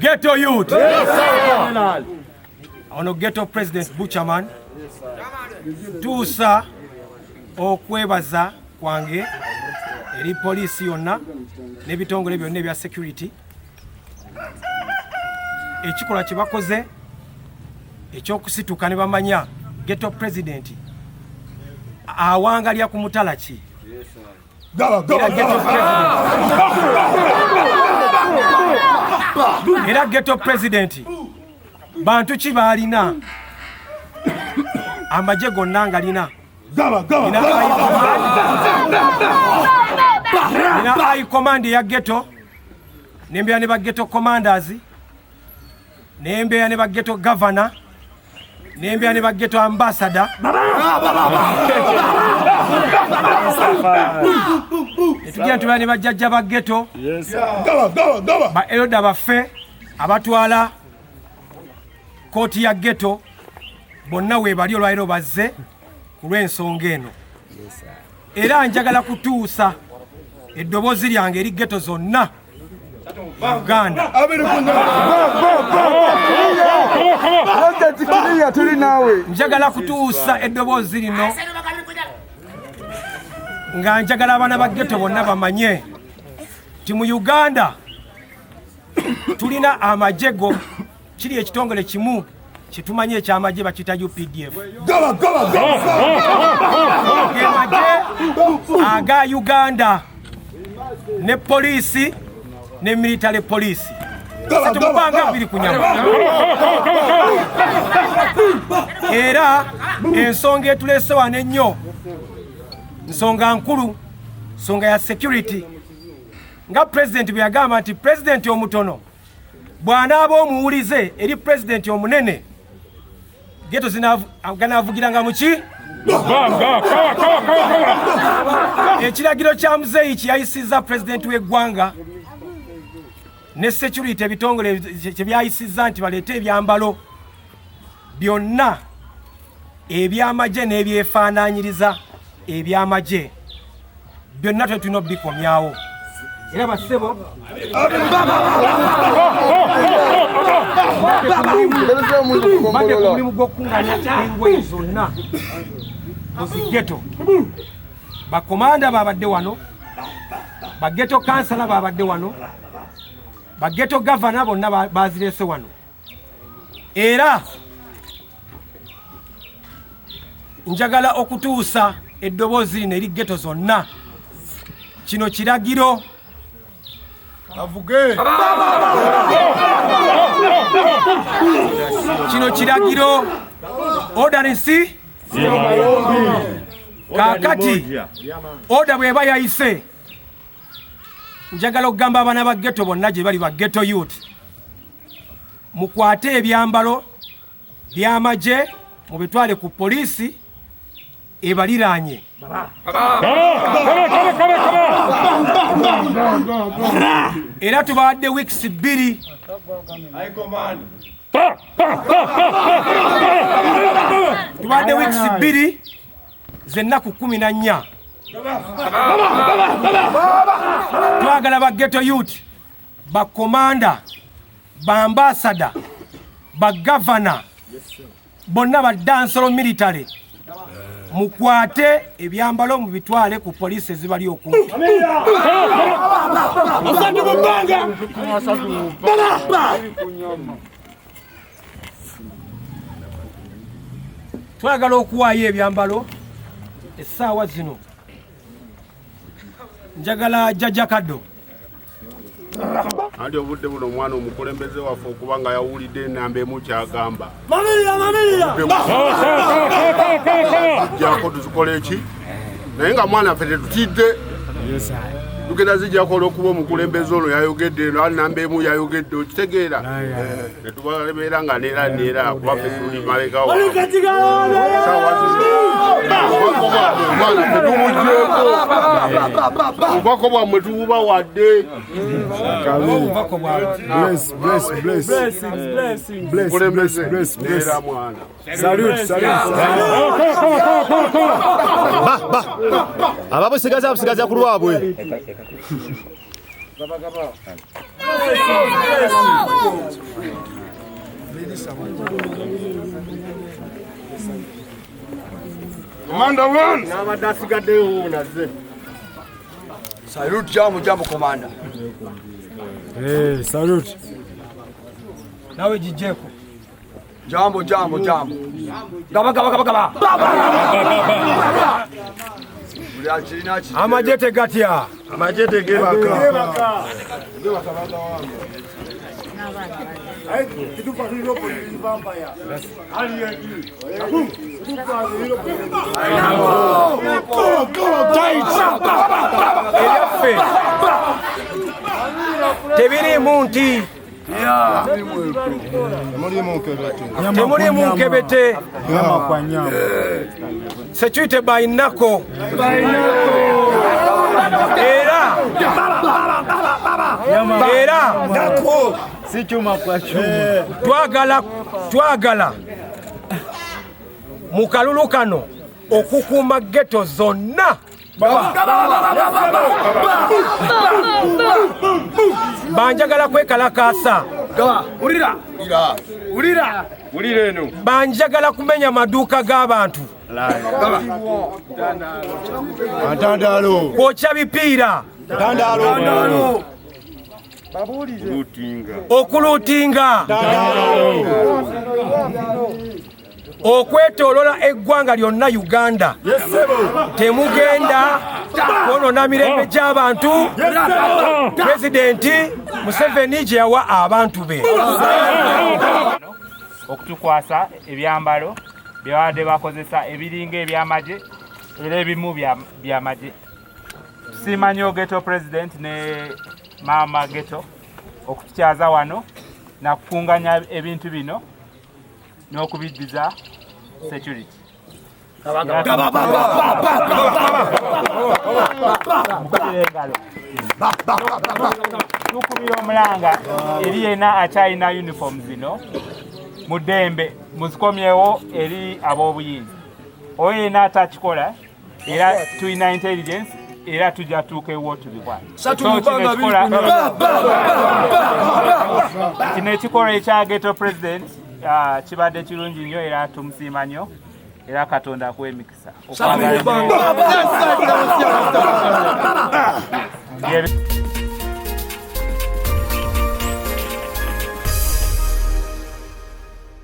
Ghetto youth. Ono ghetto president Buchaman. Tuusa okwebaza kwange eri poliisi yonna n'ebitongole byonna ebya security ekikola kye bakoze ekyokusituka ne bamanya ghetto president awangalya ku mutala ki era ghetto president bantu ki baalina Amajje gonna ngalina nina high command ya ghetto nembeya ne ba ghetto commanders nembeya ne ba ghetto governor nembeya ne ba ghetto ambassador etugenda tubeera ne bajjajja ba ghetto ba elder baffe abatwala kooti ya ghetto bonna webali olwaliro bazze ku lw'ensonga eno era njagala kutuusa eddoboozi lyange eri ghetto zonna Uganda. Njagala kutuusa eddoboozi lino nga njagala abaana ba ghetto bonna bamanye ti mu Uganda tulina Amajje kiri ekitongole kimu kitumanye eky'Amajje bakita UPDF. Aga Uganda ne Poliisi ne military police. Satumubanga biri kunyama. Era ensonga etulese wane nnyo nsonga nkulu, nsonga ya security. Nga president bwe yagamba nti president omutono bw'anaaba omuwulize eri president omunene ghetto zinavugiranga muki ekiragiro kya muzeeyi kyeyayisizza president w'eggwanga ne security ebitongole kyebyayisizza nti baleete ebyambalo byonna eby'Amajje n'ebyefaanaanyiriza eby'Amajje byonna tetulina bikomyawo. Era basebo badde ku mulimu gw'okukunganya engoye zonna mu ghetto. Bakomanda babadde wano, ba ghetto kansala babadde wano, ba ghetto governor bonna bazireese wano. Era njagala okutuusa eddoboozi lino eri ghetto zonna. Kino kiragiro kino kiragiro odanisi kakati oda bweba yayise njagala okugamba abaana ba ghetto bonna gye bali ba ghetto youth mukwate ebyambalo by'Amajje mubitwale ku poliisi ebaliraanye. Era tubawadde weeks 2 tubawadde weeks 2 z'ennaku 14. Twagala ba ghetto youth, ba komanda, ba ambassador, ba governor bonna ba dansolo military mukwate ebyambalo mu bitwale ku poliisi ezibali okumpi. Twagala okuwaayo ebyambalo essaawa zino. Njagala Jjajja Kaddo andi obudde buno omwana omukulembeze waffe okuba nga yawulidde enamba emu kyagamba jako tuzikola eki naye nga mwana ffe tetutidde tugenda zijjako olw'okuba omukulembeze ono yayogedde eno ali namba emu yayogedde okitegeera netubalebeera nga neera kuba ffe tuli malekawo obubako bwammwe tububawadde. Ababusigaza ku lwabwe. Commander one. Salute jambo commander. Salute. Nawe jijeko. Jambo. Gaba. Amajje tegatya. Amajje tegebaka. Tebiri munti. Temuli munkebete. Security by Nako. Era Nako. Sichuma kwa chuma. Twagala mu kalulu kano okukuuma ghetto zonna. Banjagala kwekalakaasa. Ulira eno. Banjagala kumenya maduuka g'abantu. Atandalo. Kwokya bipiira. Atandalo. Okuluutinga. Okwetoolola eggwanga lyonna Uganda. Temugenda kwonoona mirembe gy'abantu. Pulezidenti Museveni gye yawa abantu be. Okutukwasa ebyambalo byabadde bakozesa ebiringa eby'amagye era ebimu by'amagye. Tusiima nnyo Ghetto President ne Maama Ghetto okutukyaza wano nakukunganya ebintu bino n'okubiddiza security. Tukubira omulanga eri yenna akyalina uniform zino mu ddembe muzikomyewo eri ab'obuyinza. Oyo yenna atakikola era tulina intelligence era tujja tuuka ewo tubikwata. Kino ekikolwa ekya Ghetto President kibadde kirungi nnyo era tumusiima nnyo era Katonda akuwe emikisa.